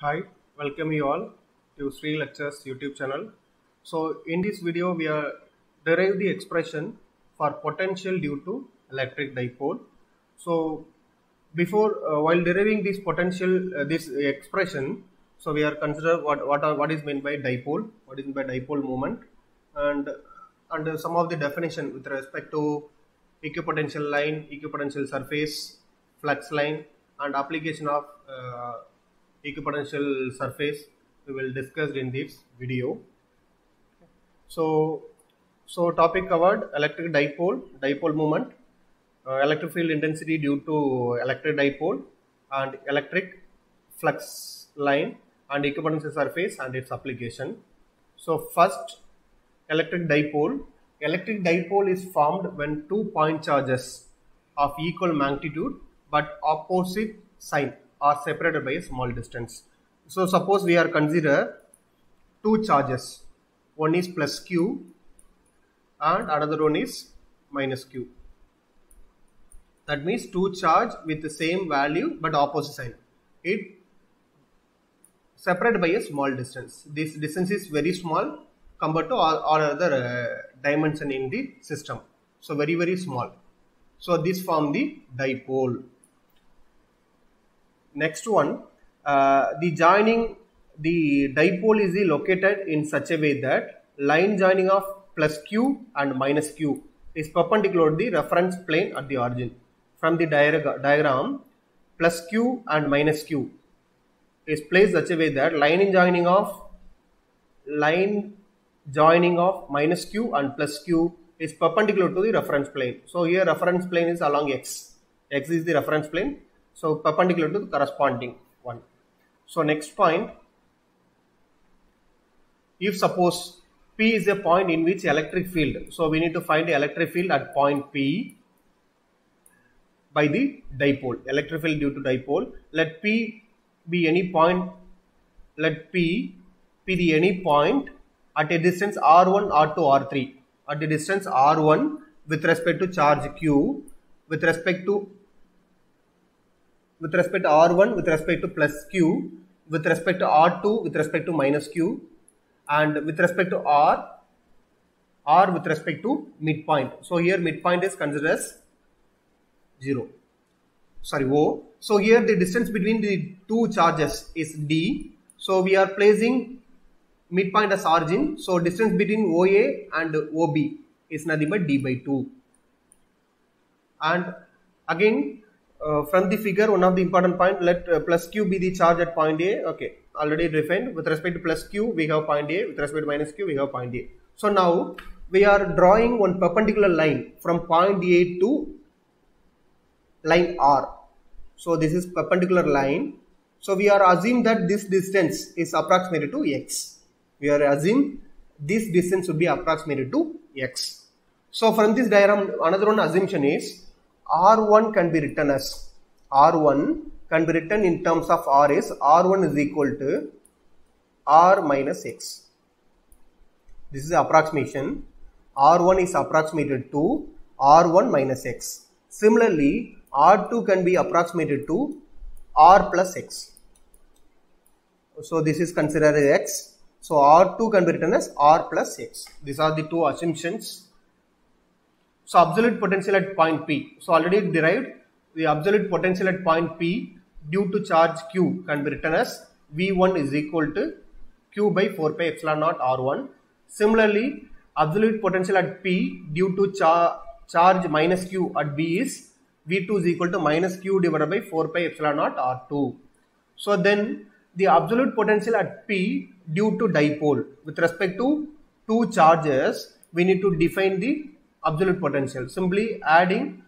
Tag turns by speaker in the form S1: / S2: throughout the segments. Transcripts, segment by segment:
S1: Hi, welcome you all to Sri Lectures YouTube channel. So in this video we are derive the expression for potential due to electric dipole. So before while deriving this potential this expression, so we are consider what is meant by dipole, what is meant by dipole moment, and some of the definition with respect to equipotential line, equipotential surface, flux line, and application of equipotential surface we will discuss in this video. So topic covered: electric dipole moment, electric field intensity due to electric dipole, and electric flux line and equipotential surface and its application. So first, electric dipole. Electric dipole is formed when two point charges of equal magnitude but opposite sign are separated by a small distance. So suppose we are consider two charges. One is plus q and another one is minus q. That means two charge with the same value but opposite sign. It separated by a small distance. This distance is very small compared to all other dimension in the system. So very small. So this form the dipole. Next one, the dipole is located in such a way that line joining of plus q and minus q is perpendicular to the reference plane at the origin. From the diagram, plus q and minus q is placed such a way that line joining of minus q and plus q is perpendicular to the reference plane. So here reference plane is along x. X is the reference plane. So perpendicular to the corresponding one. So next point, if suppose P is a point in which electric field, so we need to find the electric field at point P by the dipole, electric field due to dipole. Let P be any point, let P be the any point at a distance R1, R2, R3. At the distance R1 with respect to charge Q, with respect to R1 with respect to plus Q, with respect to R2 with respect to minus Q, and with respect to R with respect to midpoint. So here midpoint is considered as O. So here the distance between the two charges is D. So we are placing midpoint as origin. So distance between OA and OB is nothing but D by 2. And again, from the figure, one of the important point, let plus q be the charge at point A. Okay, already defined. With respect to plus q, we have point A. With respect to minus q, we have point A. So now we are drawing one perpendicular line from point A to line R. So this is perpendicular line. So we are assuming that this distance is approximated to x. We are assuming this distance would be approximated to x. So from this diagram, another one assumption is R1 can be written as in terms of R is R1 is equal to R minus X. This is the approximation. R1 is approximated to R1 minus X. Similarly, R2 can be approximated to R plus X. So this is considered as X. So R2 can be written as R plus X. These are the two assumptions. So absolute potential at point P. So already derived the absolute potential at point P due to charge Q can be written as V1 is equal to Q by 4 pi epsilon naught R1. Similarly, absolute potential at P due to charge minus Q at B is V2 is equal to minus Q divided by 4 pi epsilon naught R2. So then the absolute potential at P due to dipole with respect to two charges, we need to define the absolute potential simply adding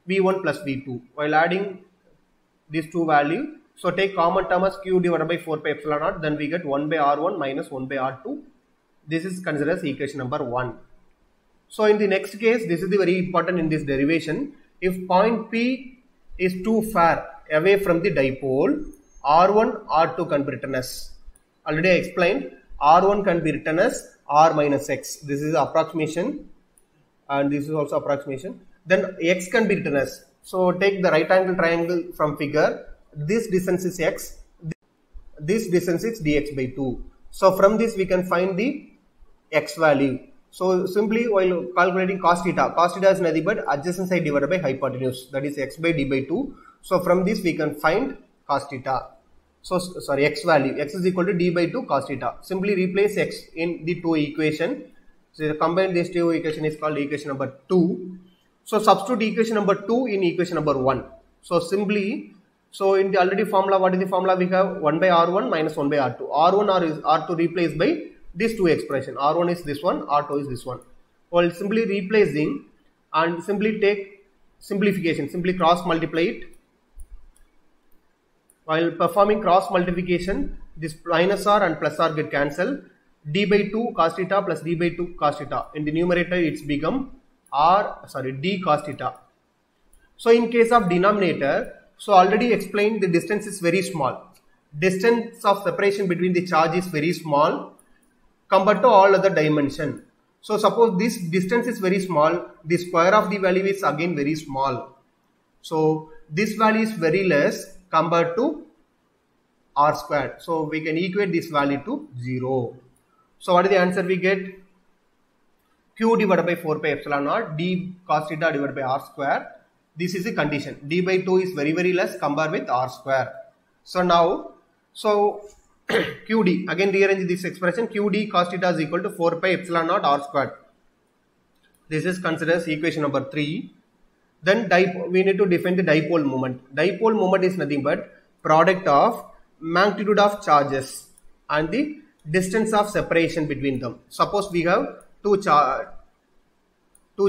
S1: V1 plus V2. While adding these two values, so take common term as Q divided by 4 pi epsilon naught, then we get 1 by R1 minus 1 by R2. This is considered as equation number 1. So in the next case, this is the very important in this derivation. If point P is too far away from the dipole, R1, R2 can be written as, already I explained, R1 can be written as R minus X. This is approximation. And this is also approximation. Then x can be written as, so take the right angle triangle from figure, this distance is x, this distance is dx by 2. So from this we can find the x value. So simply while calculating cos theta is nothing but adjacent side divided by hypotenuse, that is x by d by 2. So from this we can find cos theta. So sorry, x value, x is equal to d by 2 cos theta. Simply replace x in the two equation. So combine these two equation is called equation number 2. So substitute equation number 2 in equation number 1. So simply, so in the already formula, what is the formula? We have 1 by r1 minus 1 by r2. R1 is r2 replaced by these two expression. R1 is this one, R2 is this one. Well, simply replacing and simply take simplification, simply cross multiply it. While performing cross multiplication, this minus r and plus r get cancelled. D by 2 cos theta plus d by 2 cos theta. In the numerator, it's become d cos theta. So in case of denominator, so already explained the distance is very small. Distance of separation between the charge is very small compared to all other dimension. So suppose this distance is very small, the square of the value is again very small. So this value is very less compared to r squared. So we can equate this value to 0. So what is the answer we get? Q divided by 4 pi epsilon naught d cos theta divided by r square. This is the condition. D by 2 is very less compared with r square. So now, QD, again rearrange this expression, QD cos theta is equal to 4 pi epsilon naught r squared. This is considered as equation number 3. Then we need to define the dipole moment. Dipole moment is nothing but product of magnitude of charges and the distance of separation between them. Suppose we have two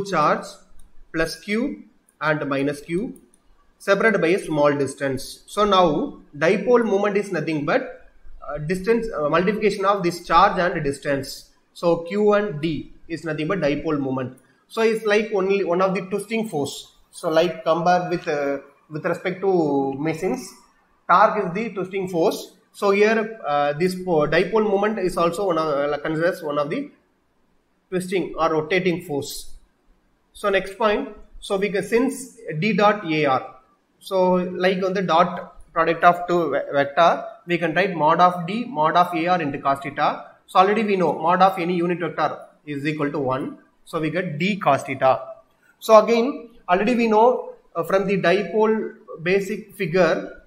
S1: charge plus q and minus q separated by a small distance. So now dipole moment is nothing but distance multiplication of this charge and distance. So q and d is nothing but dipole moment. So it's like only one of the twisting force. So like compared with respect to machines, torque is the twisting force. So here this dipole moment is also considered as one of the twisting or rotating force. So next point, so we can, since d dot ar, so like on the dot product of two vector, we can write mod of d mod of ar into cos theta. So already we know mod of any unit vector is equal to 1. So we get d cos theta. So again already we know from the dipole basic figure,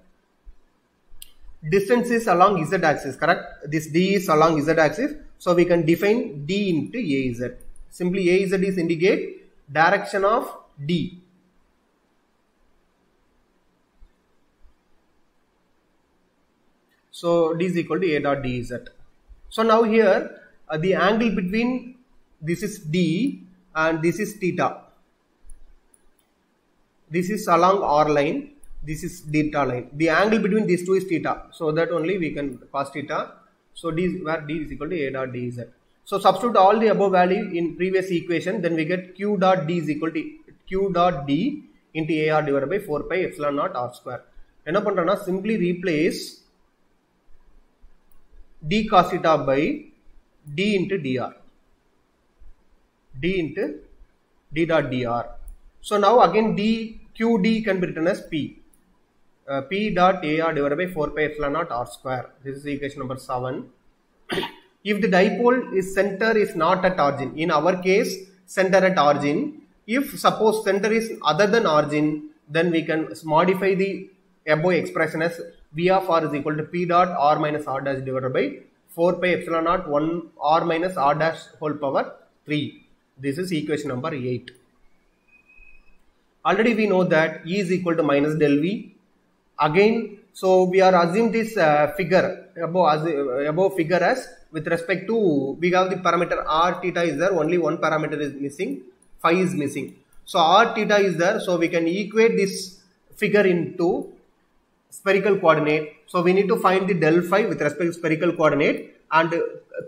S1: distance is along z axis, correct? This d is along z axis. So we can define d into az. Simply az is indicate direction of d. So d is equal to a dot dz. So now here the angle between this is d and this is theta. This is along r line, this is theta line. The angle between these two is theta. So that only we can cos theta. So d, where d is equal to a dot dz. So substitute all the above value in previous equation, then we get q dot d is equal to q dot d into ar divided by 4 pi epsilon naught r square. Enna pandrona, simply replace d cos theta by d into dr. D into d dot dr. So now again qd can be written as p. P dot ar divided by 4 pi epsilon naught r square. This is equation number 7. If the dipole is center is not at origin, in our case center at origin. If suppose center is other than origin, then we can modify the above expression as v of r is equal to p dot r minus r dash divided by 4 pi epsilon naught 1 r minus r dash whole power 3. This is equation number 8. Already we know that E is equal to minus del V. Again, so we are assuming this figure above figure as with respect to, we have the parameter r theta is there, only one parameter is missing, phi is missing. So r theta is there, so we can equate this figure into spherical coordinate. So we need to find the del phi with respect to spherical coordinate, and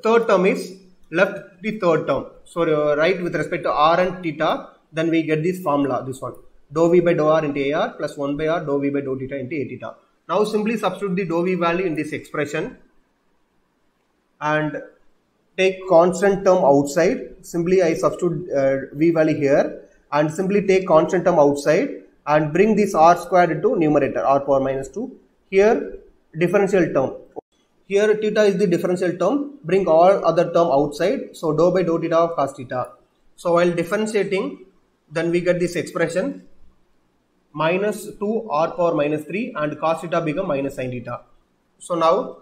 S1: third term is left the third term. So right with respect to r and theta, then we get this formula, this one, dou v by dou r into ar plus 1 by r dou v by dou theta into a theta. Now simply substitute the dou v value in this expression and take constant term outside. Simply I substitute v value here and simply take constant term outside and bring this r squared into numerator, r power minus 2. Here differential term. Here theta is the differential term, bring all other term outside, so dou by dou theta of cos theta. So while differentiating, then we get this expression minus 2 r power minus 3 and cos theta become minus sin theta. So now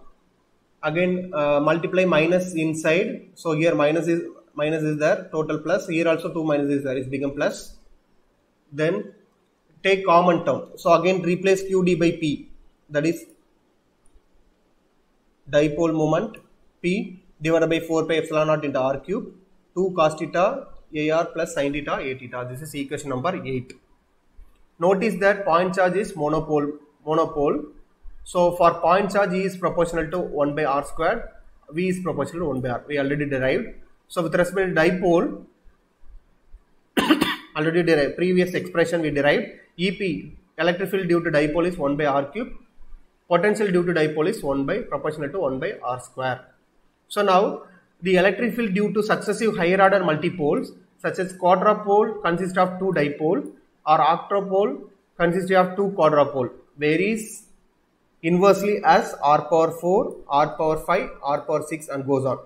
S1: again multiply minus inside, so here minus is there, total plus, here also 2 minus is there, it become plus. Then take common term, so again replace qd by p, that is dipole moment p divided by 4 pi epsilon naught into r cube 2 cos theta ar plus sin theta a theta. This is equation number 8. Notice that point charge is monopole. So for point charge, E is proportional to 1 by r squared, V is proportional to 1 by r. We already derived. So with respect to dipole, already derived, previous expression we derived, EP, electric field due to dipole is 1 by r cube, potential due to dipole is 1 by proportional to 1 by r square. So now the electric field due to successive higher order multipoles such as quadrupole consists of 2 dipole or octopole consisting of 2 quadrupole varies inversely as r power 4, r power 5, r power 6 and goes on.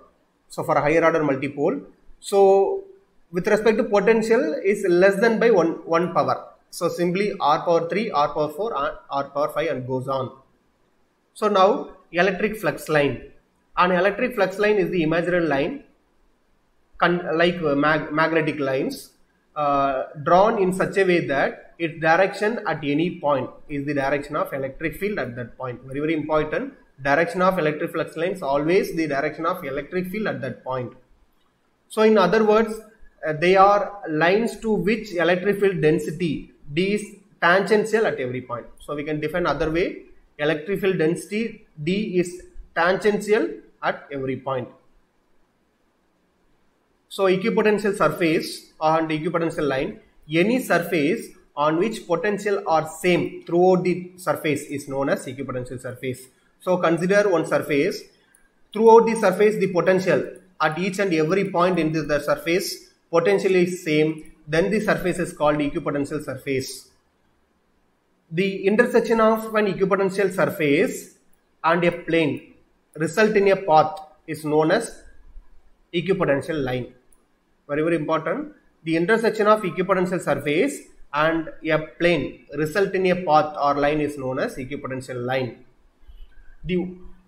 S1: So for a higher order multipole, so with respect to potential is less than by 1 power. So simply r power 3, r power 4 and r power 5 and goes on. So now electric flux line. An electric flux line is the imaginary line like magnetic lines drawn in such a way that its direction at any point is the direction of electric field at that point. Very, very important. Direction of electric flux lines always the direction of electric field at that point. So in other words, they are lines to which electric field density D is tangential at every point. So we can define other way, electric field density D is tangential at every point. So equipotential surface and equipotential line, any surface on which potential are same throughout the surface is known as equipotential surface. So consider one surface, throughout the surface the potential at each and every point in the surface potential is same, then the surface is called equipotential surface. The intersection of an equipotential surface and a plane result in a path is known as equipotential line. Very, very important. The intersection of equipotential surface and a plane result in a path or line is known as equipotential line.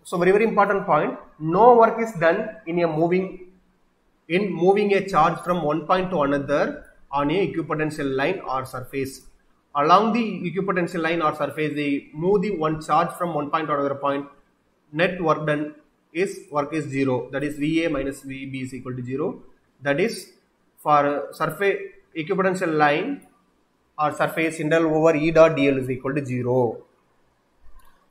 S1: So very, very important point. No work is done in moving a charge from one point to another on a equipotential line or surface. Along the equipotential line or surface, they move the one charge from one point to another point. Net work done is zero. That is VA minus VB is equal to 0. That is for surface equipotential line or surface integral over E dot dl is equal to 0.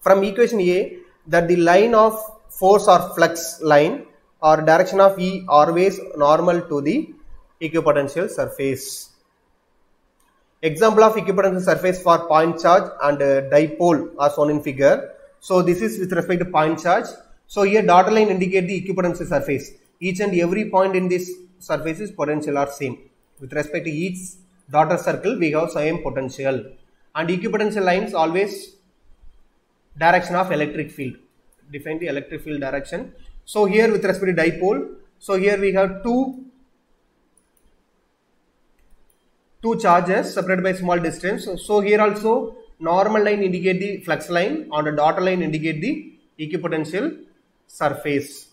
S1: From equation A, that the line of force or flux line or direction of E always normal to the equipotential surface. Example of equipotential surface for point charge and dipole are shown in figure. So this is with respect to point charge. So here dotted line indicate the equipotential surface. Each and every point in this surface's potential are same. With respect to each dotted circle, we have same potential. And equipotential lines always direction of electric field. Define the electric field direction. So here with respect to dipole, so here we have two charges separated by small distance. So here also normal line indicate the flux line, on the dotted line indicate the equipotential surface.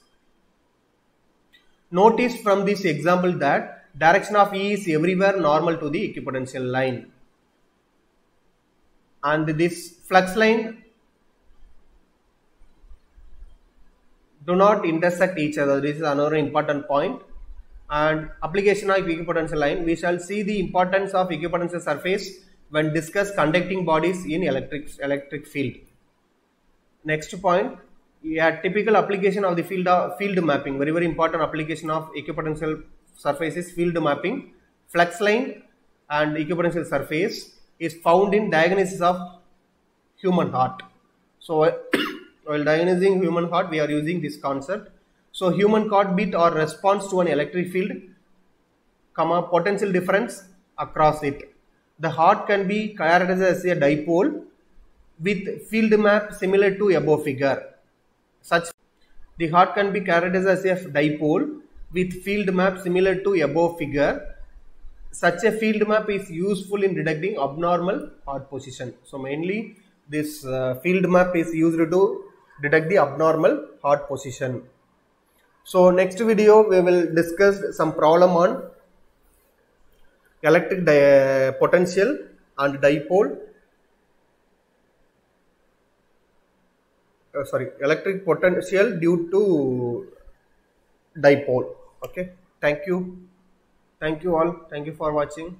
S1: Notice from this example that direction of E is everywhere normal to the equipotential line, and this flux line do not intersect each other. This is another important point. And application of equipotential line, we shall see the importance of equipotential surface when discuss conducting bodies in electric field. Next point, a typical application of the field mapping. Very, very important application of equipotential surface is field mapping. Flux line and equipotential surface is found in diagnosis of human heart. So while diagnosing human heart, we are using this concept. So human heartbeat or response to an electric field, potential difference across it. The heart can be characterized as a dipole with field map similar to above figure. The heart can be characterized as a dipole with field map similar to above figure. Such a field map is useful in detecting abnormal heart position. So mainly this field map is used to detect the abnormal heart position. So next video we will discuss some problem on electric potential and dipole. Electric potential due to dipole. Okay, thank you all, thank you for watching.